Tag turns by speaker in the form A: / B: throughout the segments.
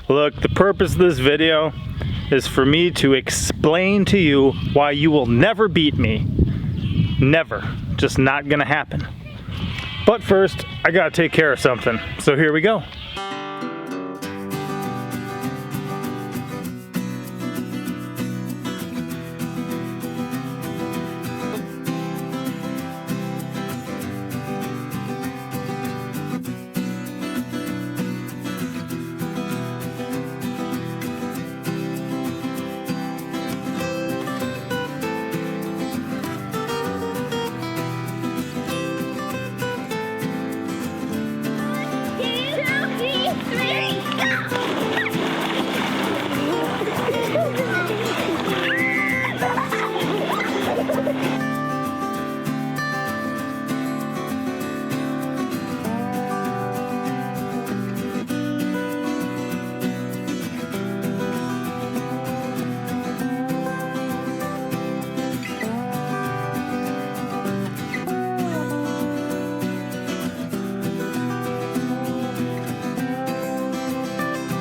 A: Look, the purpose of this video is for me to explain to you why you will never beat me. Never. Just not gonna happen. But first, I gotta take care of something. So here we go.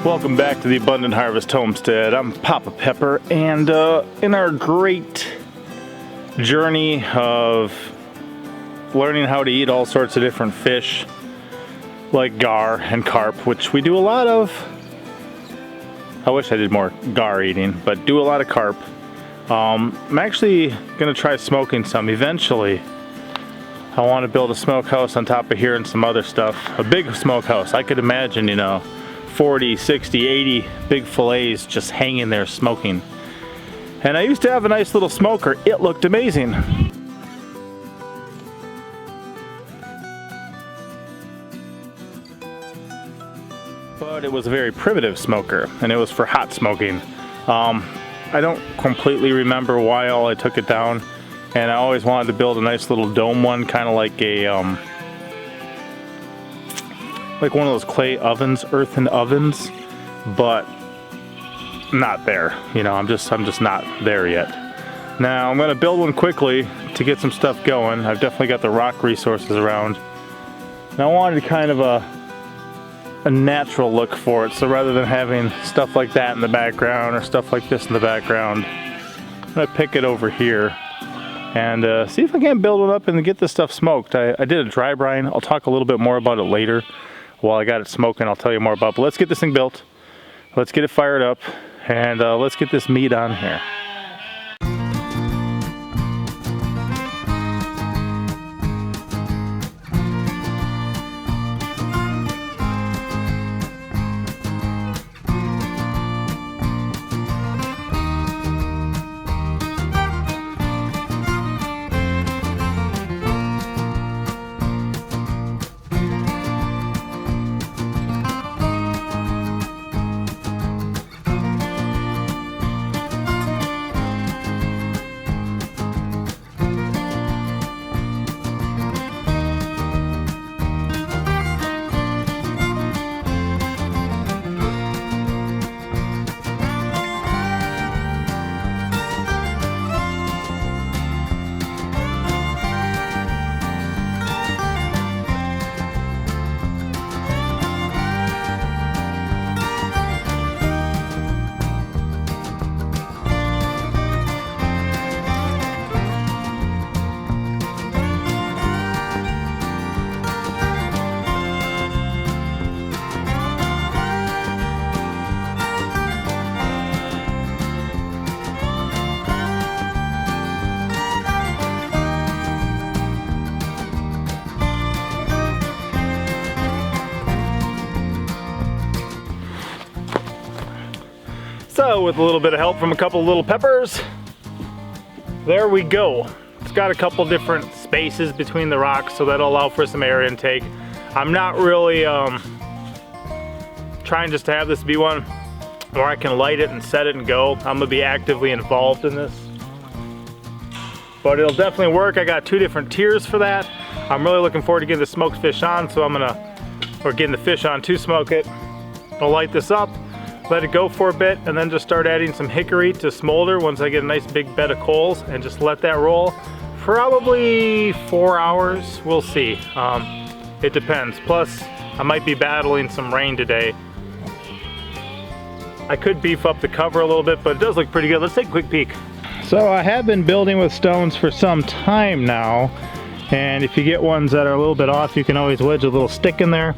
A: Welcome back to the Abundant Harvest Homestead. I'm Papa Pepper, and in our great journey of learning how to eat all sorts of different fish like gar and carp, which we do a lot of. I wish I did more gar eating, but do a lot of carp. I'm actually gonna try smoking some eventually. I want to build a smokehouse on top of here and some other stuff. A big smokehouse. I could imagine, you know, 40, 60, 80 big fillets just hanging there smoking. And I used to have a nice little smoker. It looked amazing. But it was a very primitive smoker, and it was for hot smoking. I don't completely remember why all I took it down, and I always wanted to build a nice little dome one, kind of like a like one of those clay ovens, earthen ovens, but not there. You know, I'm just not there yet. Now I'm gonna build one quickly to get some stuff going. I've definitely got the rock resources around. And I wanted kind of a natural look for it, so rather than having stuff like that in the background or stuff like this in the background, I'm gonna pick it over here and see if I can't build it up and get this stuff smoked. I did a dry brine. I'll talk a little bit more about it later. While I got it smoking, I'll tell you more about it. But let's get this thing built. Let's get it fired up, and let's get this meat on here. So with a little bit of help from a couple little peppers, there we go. It's got a couple different spaces between the rocks, so that'll allow for some air intake. I'm not really trying just to have this be one where I can light it and set it and go. I'm gonna be actively involved in this, but it'll definitely work. I got 2 different tiers for that. I'm really looking forward to getting the smoked fish on, so or getting the fish on to smoke it. I'll light this up, let it go for a bit, and then just start adding some hickory to smolder once I get a nice big bed of coals, and just let that roll. Probably 4 hours, we'll see. It depends. Plus, I might be battling some rain today. I could beef up the cover a little bit, but it does look pretty good. Let's take a quick peek. So I have been building with stones for some time now, and if you get ones that are a little bit off, you can always wedge a little stick in there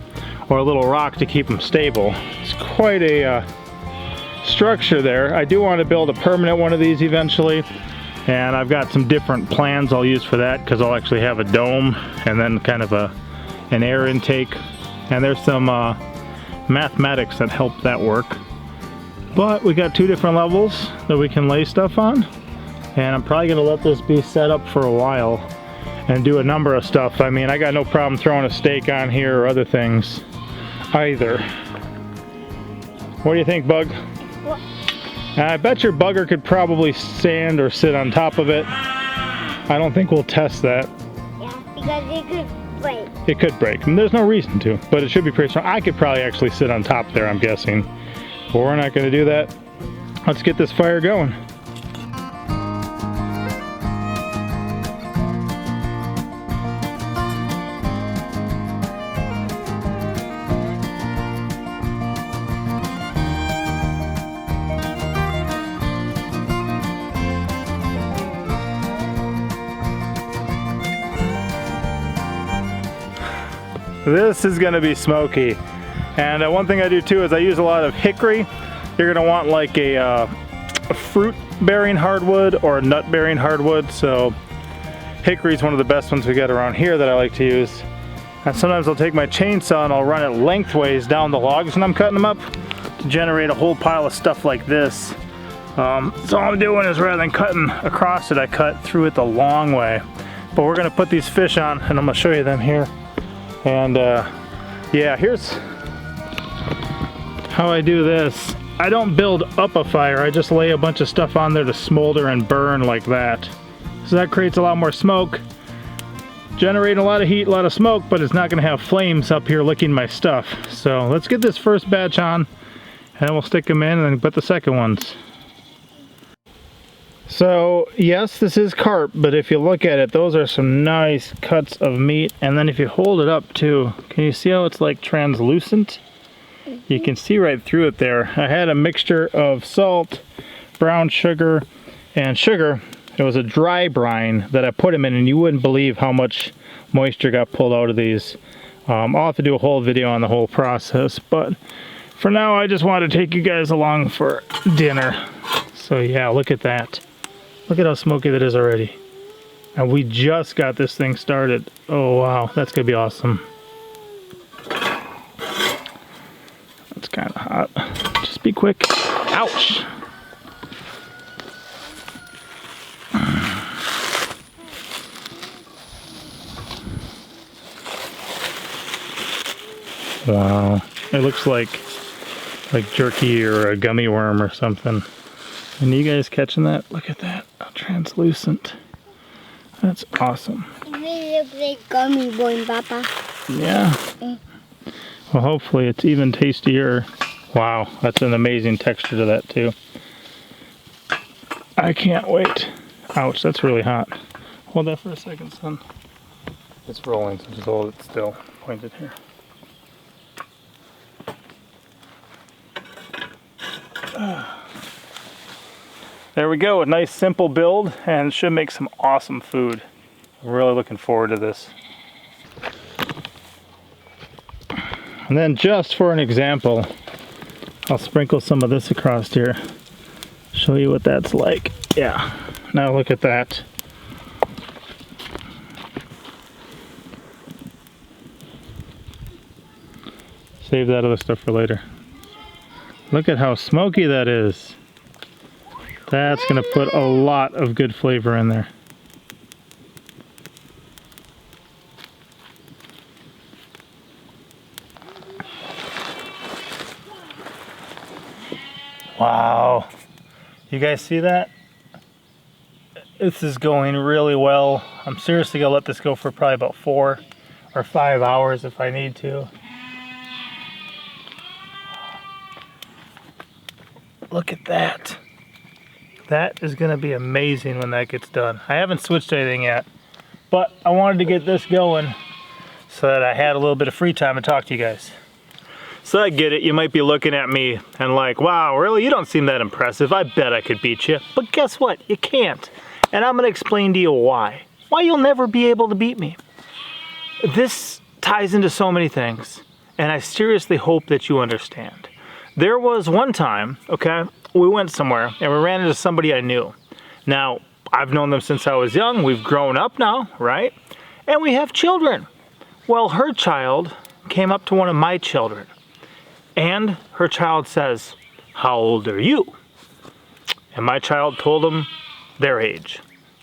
A: or a little rock to keep them stable. It's quite a structure there. I do want to build a permanent one of these eventually, and I've got some different plans I'll use for that, because I'll actually have a dome and then kind of an air intake, and there's some mathematics that help that work. But we got 2 different levels that we can lay stuff on, and I'm probably gonna let this be set up for a while and do a number of stuff. I mean, I got no problem throwing a stake on here or other things either. What do you think, Bug? What? I bet your bugger could probably stand or sit on top of it. I don't think we'll test that.
B: Yeah, because it could break.
A: It could break, and there's no reason to, but it should be pretty strong. I could probably actually sit on top there, I'm guessing. But we're not gonna do that. Let's get this fire going. This is gonna be smoky. And one thing I do too is I use a lot of hickory. You're gonna want like a fruit bearing hardwood or a nut bearing hardwood. So hickory is one of the best ones we got around here that I like to use. And sometimes I'll take my chainsaw and I'll run it lengthways down the logs when I'm cutting them up to generate a whole pile of stuff like this. So all I'm doing is, rather than cutting across it, I cut through it the long way. But we're gonna put these fish on, and I'm gonna show you them here. And yeah, here's how I do this. I don't build up a fire, I just lay a bunch of stuff on there to smolder and burn like that. So that creates a lot more smoke, generating a lot of heat, a lot of smoke, but it's not gonna have flames up here licking my stuff. So let's get this first batch on, and then we'll stick them in and then put the second ones. So yes, this is carp, but if you look at it, those are some nice cuts of meat. And then if you hold it up too, can you see how it's like translucent? You can see right through it there. I had a mixture of salt, brown sugar, and sugar. It was a dry brine that I put them in, and you wouldn't believe how much moisture got pulled out of these. I'll have to do a whole video on the whole process, but for now I just wanted to take you guys along for dinner. So yeah, look at that. Look at how smoky that is already. And we just got this thing started. Oh wow, that's gonna be awesome. It's kind of hot. Just be quick. Ouch! Wow, it looks like jerky or a gummy worm or something. And you guys catching that? Look at that, how translucent. That's awesome.
B: It looks like gummy worm, Papa.
A: Yeah. Well, hopefully it's even tastier. Wow, that's an amazing texture to that too. I can't wait. Ouch, that's really hot. Hold that for a second, son. It's rolling, so just hold it still. Pointed here. There we go, a nice simple build, and it should make some awesome food. I'm really looking forward to this. And then just for an example, I'll sprinkle some of this across here. Show you what that's like. Yeah, now look at that. Save that other stuff for later. Look at how smoky that is. That's gonna put a lot of good flavor in there. Wow, you guys see that? This is going really well. I'm seriously gonna let this go for probably about 4 or 5 hours if I need to. Look at that. That is gonna be amazing when that gets done. I haven't switched anything yet, but I wanted to get this going so that I had a little bit of free time to talk to you guys. So I get it, you might be looking at me and like, wow, really? You don't seem that impressive. I bet I could beat you. But guess what? You can't. And I'm gonna explain to you why. Why you'll never be able to beat me. This ties into so many things, and I seriously hope that you understand. There was one time, okay, we went somewhere and we ran into somebody I knew. Now, I've known them since I was young. We've grown up now, right? And we have children. Well, her child came up to one of my children, and her child says, "How old are you?" And my child told them their age.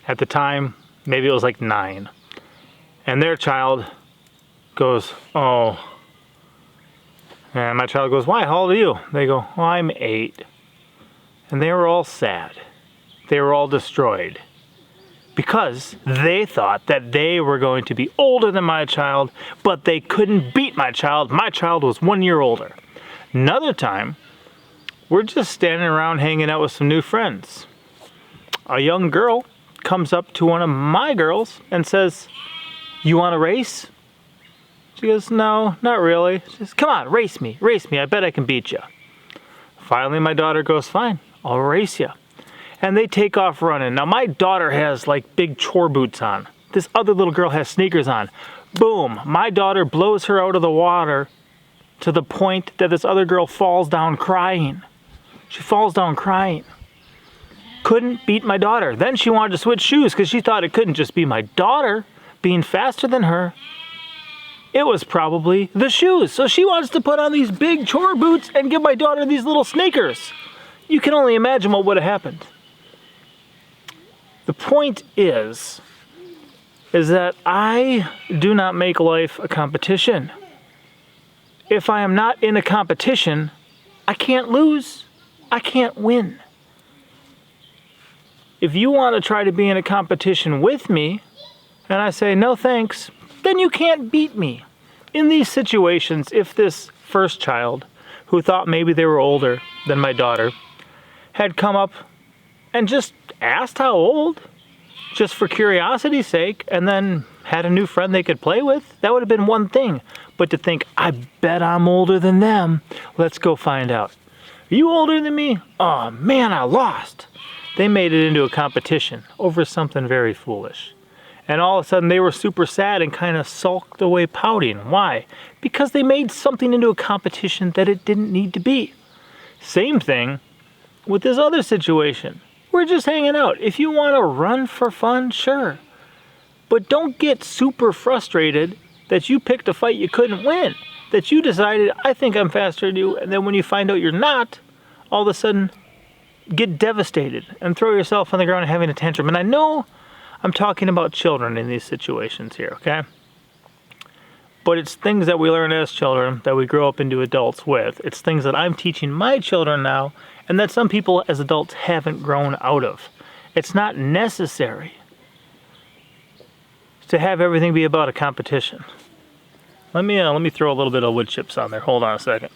A: At the time, maybe it was like 9. And their child goes, "Oh." And my child goes, "Why? How old are you?" They go, "Well, I'm 8. And they were all sad. They were all destroyed. Because they thought that they were going to be older than my child, but they couldn't beat my child. My child was 1 year older. Another time, we're just standing around hanging out with some new friends. A young girl comes up to one of my girls and says, "You want to race?" She goes, "No, not really." She says, "Come on, race me, I bet I can beat you." Finally, my daughter goes, "Fine, I'll race you." And they take off running. Now, my daughter has like big chore boots on. This other little girl has sneakers on. Boom, my daughter blows her out of the water to the point that this other girl falls down crying. She falls down crying. Couldn't beat my daughter. Then she wanted to switch shoes because she thought it couldn't just be my daughter being faster than her. It was probably the shoes. So she wants to put on these big chore boots and give my daughter these little sneakers. You can only imagine what would have happened. The point is that I do not make life a competition. If I am not in a competition, I can't lose. I can't win. If you want to try to be in a competition with me, and I say, "No thanks," then you can't beat me. In these situations, if this first child, who thought maybe they were older than my daughter, had come up and just asked how old, just for curiosity's sake, and then had a new friend they could play with, that would have been one thing. But to think, "I bet I'm older than them. Let's go find out. Are you older than me? Oh man, I lost." They made it into a competition over something very foolish. And all of a sudden they were super sad and kind of sulked away pouting. Why? Because they made something into a competition that it didn't need to be. Same thing with this other situation. We're just hanging out. If you want to run for fun, sure. But don't get super frustrated that you picked a fight you couldn't win. That you decided, "I think I'm faster than you," and then when you find out you're not, all of a sudden get devastated and throw yourself on the ground and having a tantrum. And I know I'm talking about children in these situations here, okay? But it's things that we learn as children that we grow up into adults with. It's things that I'm teaching my children now, and that some people as adults haven't grown out of. It's not necessary to have everything be about a competition. Let me throw a little bit of wood chips on there. Hold on a second.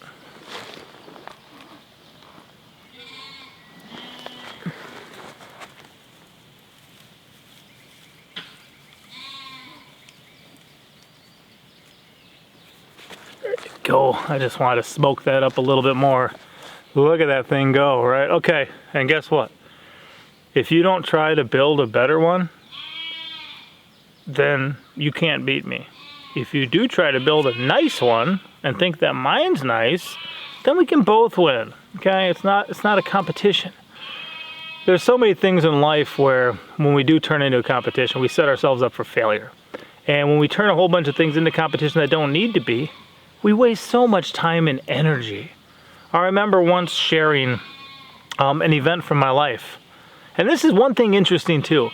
A: Go. I just want to smoke that up a little bit more. Look at that thing go, right? Okay, and guess what? If you don't try to build a better one, then you can't beat me. If you do try to build a nice one and think that mine's nice, then we can both win. Okay? It's not a competition. There's so many things in life where when we do turn into a competition, we set ourselves up for failure. And when we turn a whole bunch of things into competition that don't need to be, we waste so much time and energy. I remember once sharing an event from my life. And this is one thing interesting too.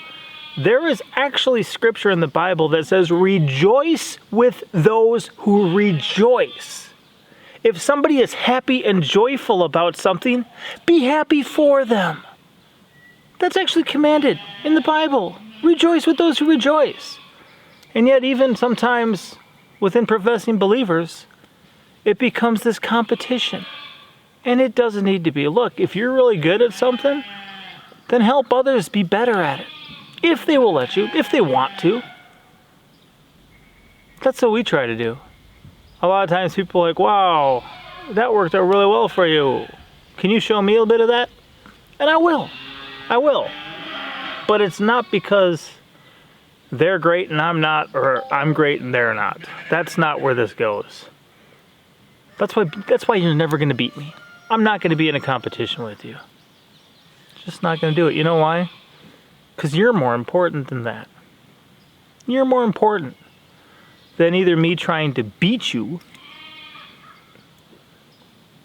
A: There is actually scripture in the Bible that says, "Rejoice with those who rejoice." If somebody is happy and joyful about something, be happy for them. That's actually commanded in the Bible. Rejoice with those who rejoice. And yet even sometimes within professing believers, it becomes this competition. And it doesn't need to be. Look, if you're really good at something, then help others be better at it. If they will let you, if they want to. That's what we try to do. A lot of times people are like, "Wow, That worked out really well for you. Can you show me a bit of that? And I will. I will. But it's not because they're great and I'm not, or I'm great and they're not. That's not where this goes. That's why you're never going to beat me. I'm not going to be in a competition with you. Just not going to do it. You know why? Because you're more important than that. You're more important than either me trying to beat you,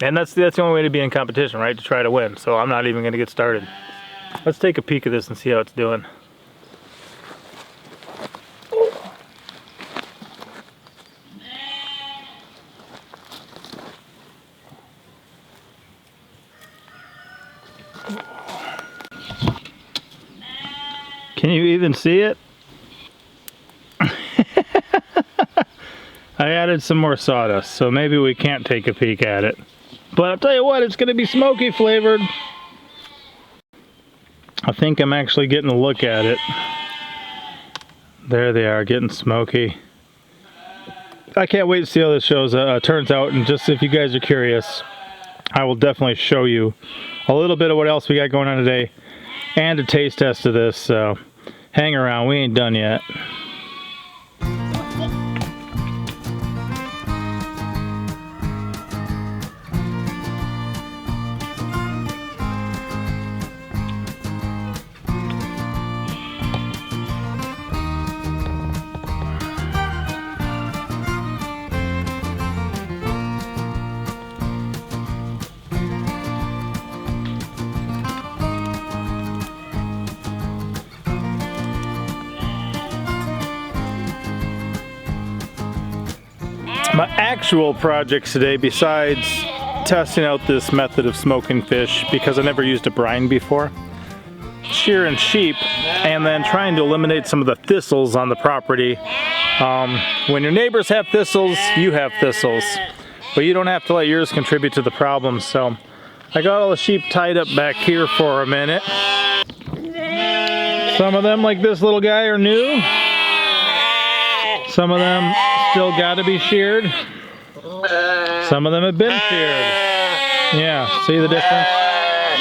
A: and that's the only way to be in competition, right? To try to win. So I'm not even going to get started. Let's take a peek at this and see how it's doing. Can you even see it? I added some more sawdust, so maybe we can't take a peek at it. But I'll tell you what, it's going to be smoky flavored. I think I'm actually getting a look at it. There they are, getting smoky. I can't wait to see how this turns out, and just if you guys are curious, I will definitely show you a little bit of what else we got going on today and a taste test of this, so hang around, we ain't done yet. My actual projects today, besides testing out this method of smoking fish, because I never used a brine before, shearing sheep, and then trying to eliminate some of the thistles on the property. When your neighbors have thistles, you have thistles, but you don't have to let yours contribute to the problem. So I got all the sheep tied up back here for a minute. Some of them, like this little guy, are new. Some of them still got to be sheared. Some of them have been sheared. Yeah, see the difference?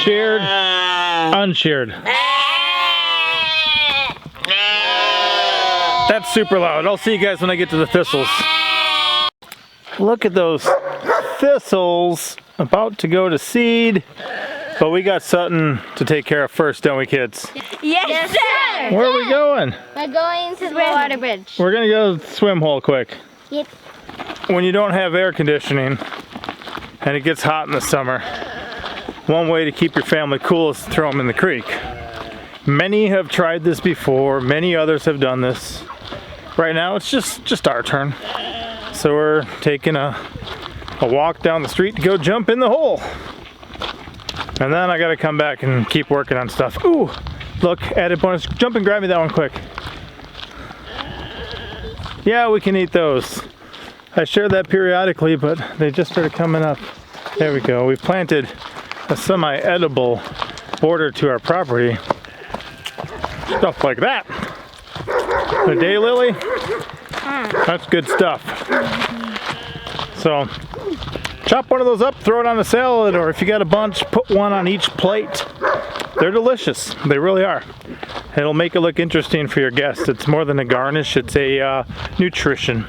A: Sheared, unsheared. That's super loud. I'll see you guys when I get to the thistles. Look at those thistles about to go to seed. But we got something to take care of first, don't we, kids?
B: Yes, sir.
A: Where are we going?
B: We're going to the water bridge.
A: We're gonna go to the swim hole quick.
B: Yep.
A: When you don't have air conditioning and it gets hot in the summer, one way to keep your family cool is to throw them in the creek. Many have tried this before, many others have done this. Right now it's just our turn. So we're taking a walk down the street to go jump in the hole. And then I gotta come back and keep working on stuff. Ooh, look, added bonus. Jump and grab me that one quick. Yeah, we can eat those. I share that periodically, but they just started coming up. There we go. We planted a semi-edible border to our property. Stuff like that. The daylily, that's good stuff. So, chop one of those up, throw it on a salad, or if you got a bunch, put one on each plate. They're delicious. They really are. It'll make it look interesting for your guests. It's more than a garnish, it's a nutrition.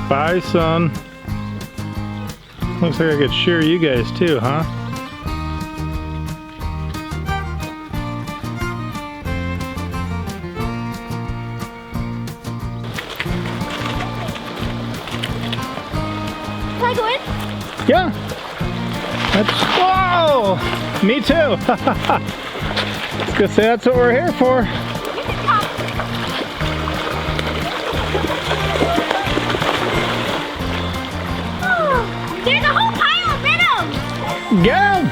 A: Bye, son. Looks like I could shear you guys too, huh?
B: Can I go in?
A: Yeah. That's, whoa! Me too. I was gonna say that's what we're here for.
B: Oh, there's a whole pile of minnows.
A: Get 'em!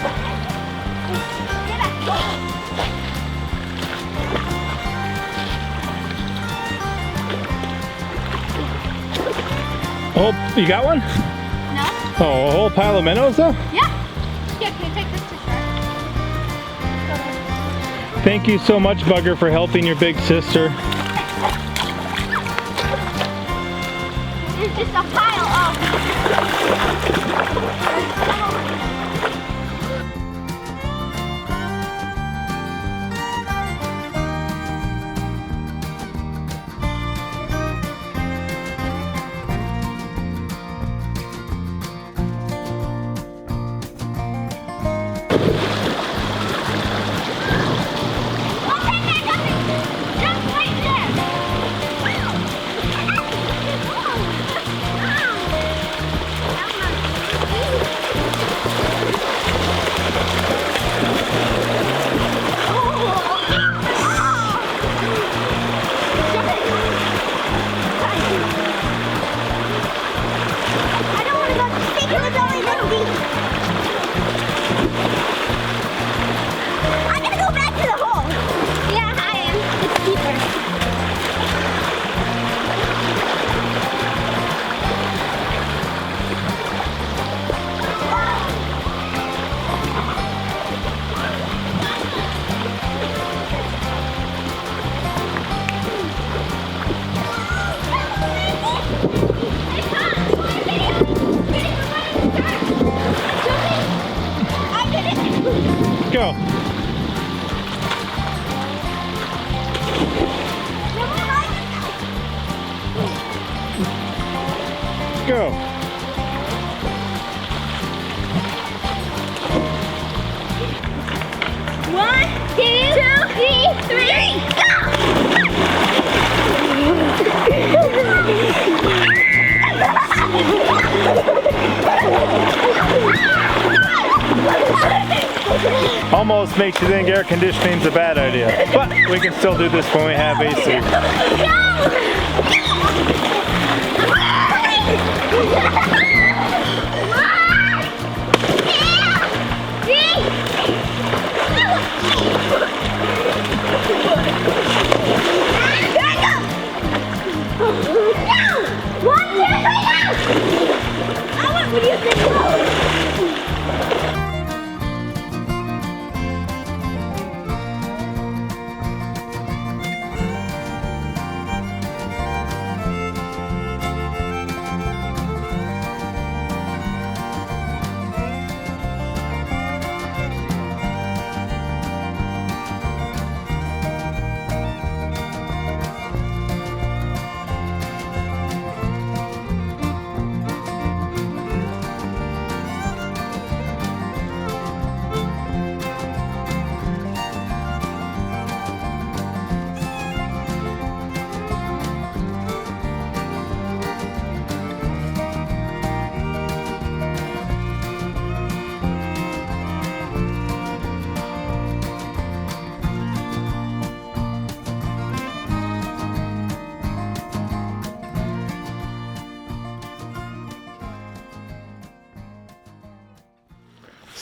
A: Oh, you got one?
B: No?
A: Oh, a whole pile of minnows though?
B: Yeah. Yeah, can you take this to
A: Thank you so much, Bugger, for helping your big sister.
B: It's just a pile of.
A: Go. Go.
B: One, two, three,
A: Almost makes you think air conditioning's a bad idea, but we can still do this when we have AC.
B: What do you think?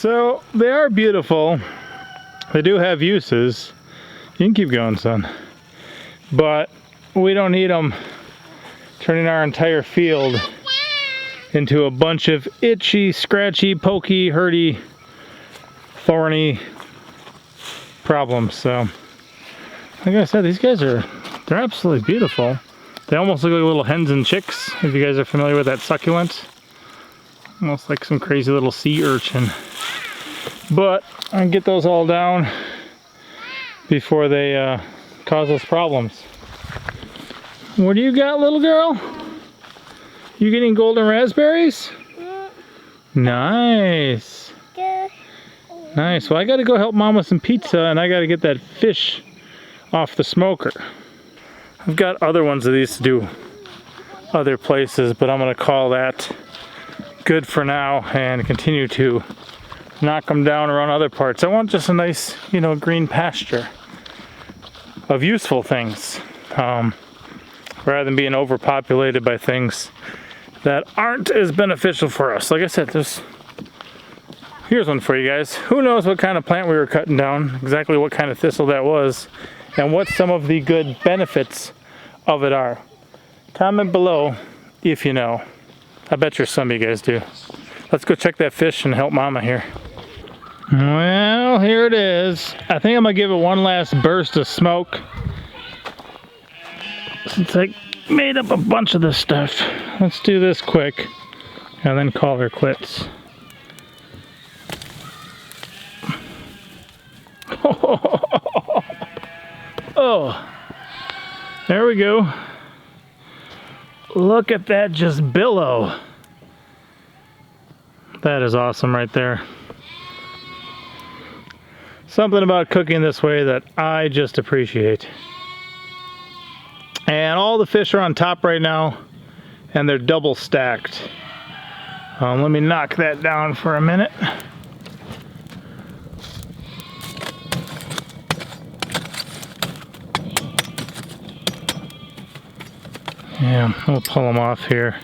A: So they are beautiful. They do have uses. You can keep going, son. But we don't need them turning our entire field into a bunch of itchy, scratchy, pokey, hurty, thorny problems. So, like I said, these guys they're absolutely beautiful. They almost look like little hens and chicks, if you guys are familiar with that succulent. Almost like some crazy little sea urchin. But I can get those all down before they cause us problems. What do you got, little girl? You getting golden raspberries? Nice. Nice. Well, I got to go help Mom with some pizza, and I got to get that fish off the smoker. I've got other ones of these to do other places, but I'm going to call that good for now and continue to knock them down around other parts. I want just a nice, green pasture of useful things, rather than being overpopulated by things that aren't as beneficial for us. Like I said, here's one for you guys. Who knows what kind of plant we were cutting down, exactly what kind of thistle that was, and what some of the good benefits of it are. Comment below if you know. I bet you some of you guys do. Let's go check that fish and help Mama here. Well, here it is. I think I'm gonna give it one last burst of smoke. Since I made up a bunch of this stuff. Let's do this quick and then call her quits. Oh, there we go. Look at that just billow. That is awesome right there. Something about cooking this way that I just appreciate. And all the fish are on top right now, and they're double stacked. Let me knock that down for a minute. Yeah, we'll pull them off here.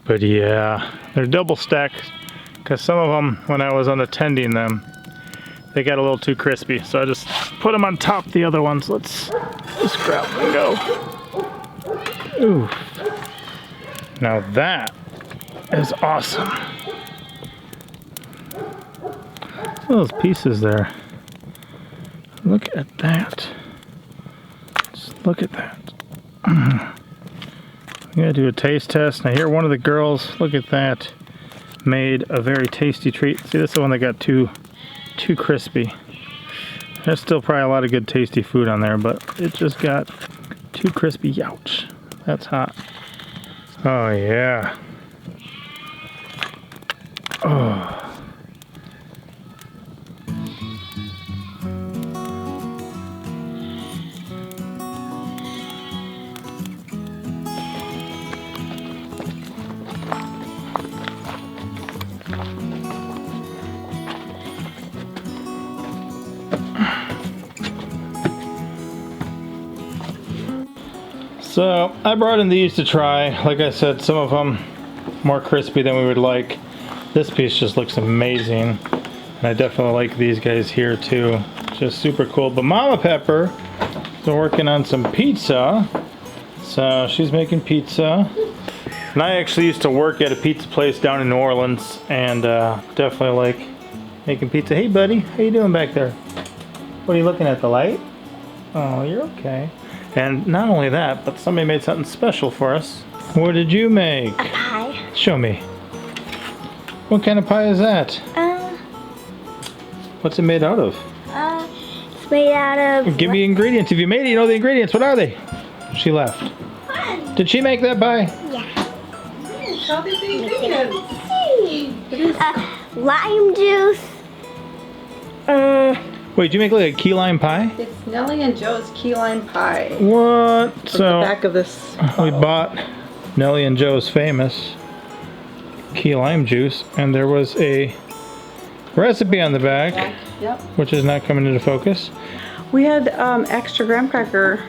A: But yeah, they're double stacked because some of them, when I was unattending them, they got a little too crispy. So I just put them on top of the other ones. Let's just grab them and go. Ooh. Now that is awesome. Those pieces there. Look at that. Just look at that. I'm gonna do a taste test. Now here, one of the girls, look at that, made a very tasty treat. See, this is the one that got too crispy. There's still probably a lot of good tasty food on there, but it just got too crispy. Ouch. That's hot. Oh yeah. Oh. So I brought in these to try. Like I said, some of them more crispy than we would like. This piece just looks amazing. And I definitely like these guys here too. Just super cool. But Mama Pepper is working on some pizza. So she's making pizza. And I actually used to work at a pizza place down in New Orleans and definitely like making pizza. Hey buddy, how you doing back there? What are you looking at, the light? Oh, you're okay. And not only that, but somebody made something special for us. What did you make?
B: A pie.
A: Show me. What kind of pie is that? What's it made out of?
B: It's made out of...
A: Give me ingredients. If you made it, you know the ingredients. What are they? She left.
B: Fun.
A: Did she make that pie?
B: Yeah.
C: How did they make it?
B: Lime juice.
A: Wait, did you make like a key lime pie?
C: It's Nellie and Joe's key lime pie.
A: What?
C: From
A: So
C: the back of this.
A: we bought Nellie and Joe's famous key lime juice, and there was a recipe on the back,
C: Yep.
A: which is not coming into focus.
C: We had extra graham cracker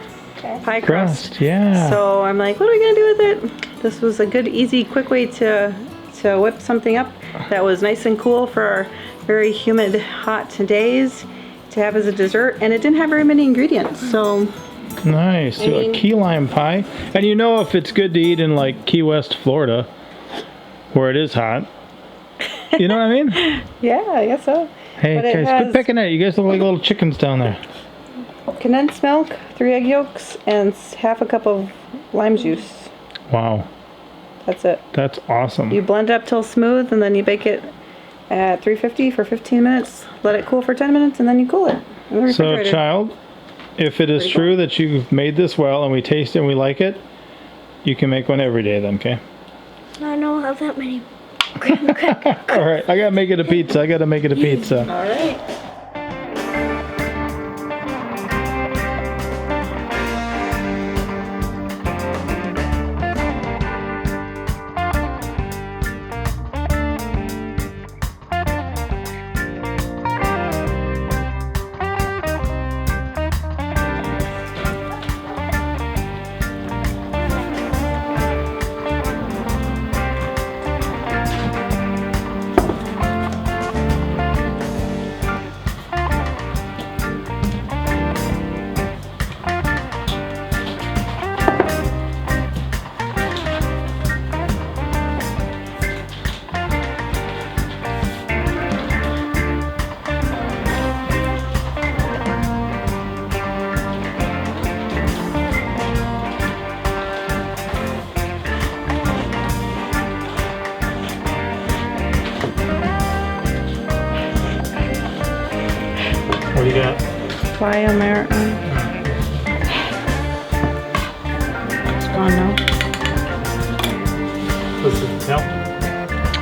C: pie crust.
A: Yeah.
C: So I'm like, what are we gonna do with it? This was a good, easy, quick way to whip something up that was nice and cool for our very humid, hot days to have as a dessert, and it didn't have very many ingredients. So
A: Nice. So a key lime pie. And you know if it's good to eat in like Key West, Florida, where it is hot. You know what I mean?
C: yeah, I guess so.
A: Hey
C: But it
A: guys,
C: has-
A: quit picking at it. You guys look like little chickens down there.
C: Condensed milk, 3 egg yolks, and half a cup of lime juice.
A: Wow.
C: That's it.
A: That's awesome.
C: You blend it up till smooth, and then you bake it at 350 for 15 minutes. Let it cool for 10 minutes, and then you cool it in the
A: So
C: refrigerator.
A: child, if it is
C: Pretty
A: true that you've made this well and we taste it and we like it, you can make one every day then, okay?
B: I don't have that many.
A: All right, I gotta make it a pizza. I gotta make it a pizza.
C: All right. butterfly on there. It's gone now.
A: This is the tail.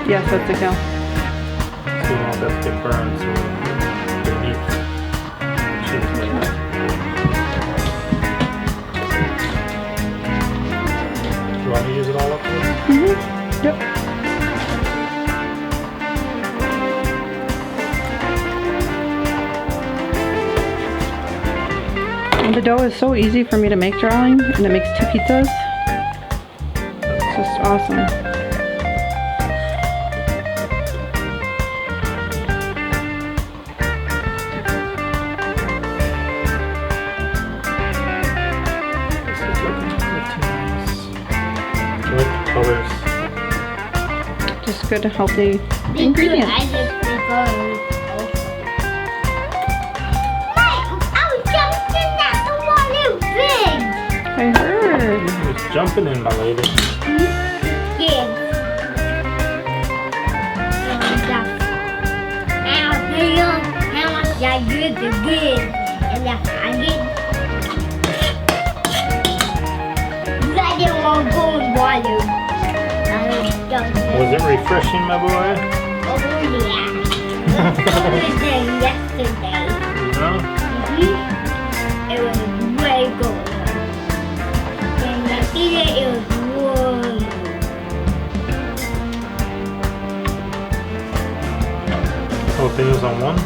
C: Yes, that's a kill.
A: So you want that to get burned so beneath the cheese later. Do you want to use it all up here?
C: Yep. And the dough is so easy for me to make, darling, and it makes 2 pizzas. It's just awesome.
A: This is looking pretty nice. I like the colors.
C: Just good, healthy
B: I
C: ingredients.
B: just prefer I was jumping at the water big.
C: I heard.
A: It's jumping in, my lady.
B: Big. How much I did the big. And I did. I didn't want to go in water. I was jumping.
A: Was it refreshing, my boy?
B: Oh yeah. It was there yesterday.
A: No?
B: It was way good. And yesterday it was warm.
A: Whole thing was on one?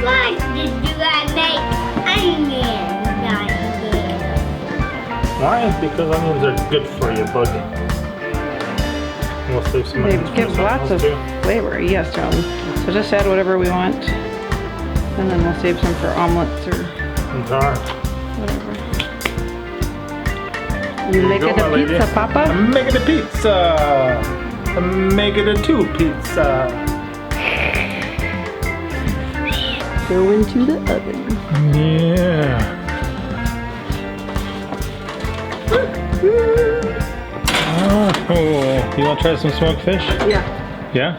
B: Why did you guys make onions down there?
A: Why? Because onions are good for you, bud. We'll save some
C: They
A: onions for
C: give
A: something
C: lots of
A: else, too.
C: flavor, yes, darling. So just add whatever we want, and then we'll save some for omelets or
A: And tar.
C: whatever. You
A: There you
C: making
A: go,
C: a
A: my lady.
C: pizza, Papa?
A: I'm making a pizza. I'm making a 2 pizza.
C: Go into the oven.
A: Yeah. Oh, you want to try some smoked fish?
C: Yeah.
A: Yeah?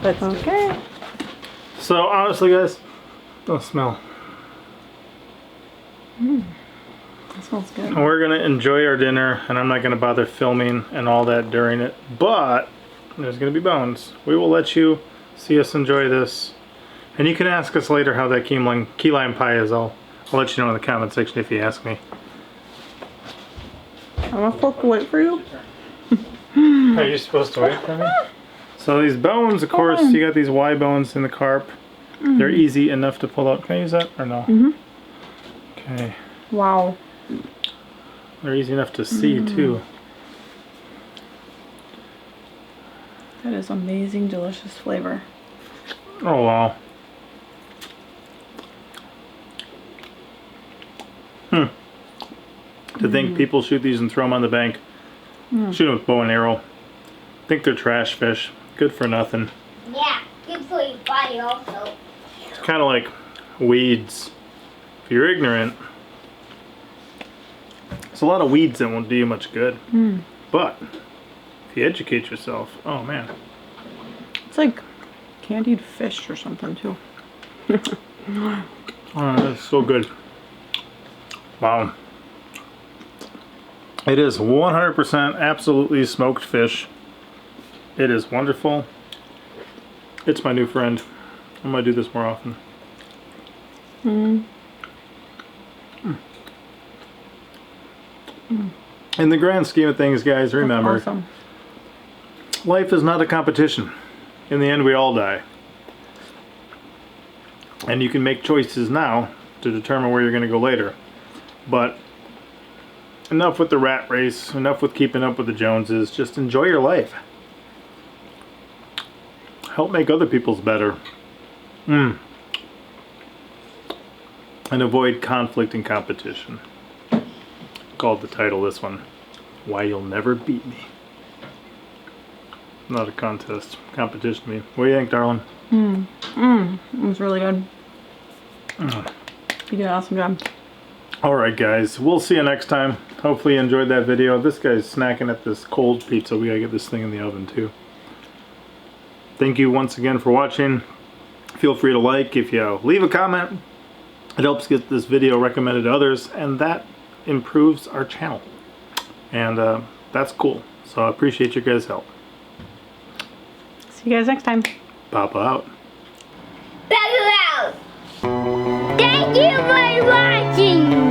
C: That's okay.
A: So honestly, guys, don't smell.
C: That smells good.
A: We're gonna enjoy our dinner, and I'm not gonna bother filming and all that during it. But there's gonna be bones. We will let you see us enjoy this, and you can ask us later how that key lime pie is. I'll let you know in the comment section if you ask me.
C: I'm gonna flip wait for you.
A: Are you supposed to wait for me? So these bones, of course, you got these Y bones in the carp. They're easy enough to pull out. Can I use that or no? Okay.
C: Wow.
A: They're easy enough to see too.
C: That is amazing, delicious flavor.
A: Oh wow. To think people shoot these and throw them on the bank. Shoot them with bow and arrow. Think they're trash fish. Good for nothing.
B: Yeah, good for your body also.
A: It's kind of like weeds. If you're ignorant, there's a lot of weeds that won't do you much good. But if you educate yourself, oh man.
C: It's like candied fish or something too.
A: Oh, that's so good. Wow. It is 100% absolutely smoked fish. It is wonderful. It's my new friend. I'm gonna do this more often. In the grand scheme of things, guys, remember,
C: Awesome.
A: life is not a competition. In the end, we all die. And you can make choices now to determine where you're going to go later. But enough with the rat race, enough with keeping up with the Joneses. Just enjoy your life. Help make other people's better. And avoid conflict and competition. Called the title this one, Why You'll Never Beat Me. Not a contest, competition to me. What do you think, darling?
C: It was really good. You did an awesome job.
A: Alright guys, we'll see you next time. Hopefully you enjoyed that video. This guy's snacking at this cold pizza. We gotta get this thing in the oven too. Thank you once again for watching. Feel free to like. If you leave a comment, it helps get this video recommended to others, and that improves our channel. And that's cool. So I appreciate your guys' help.
C: See you guys next time.
A: Papa out.
B: Back out. Thank you for watching.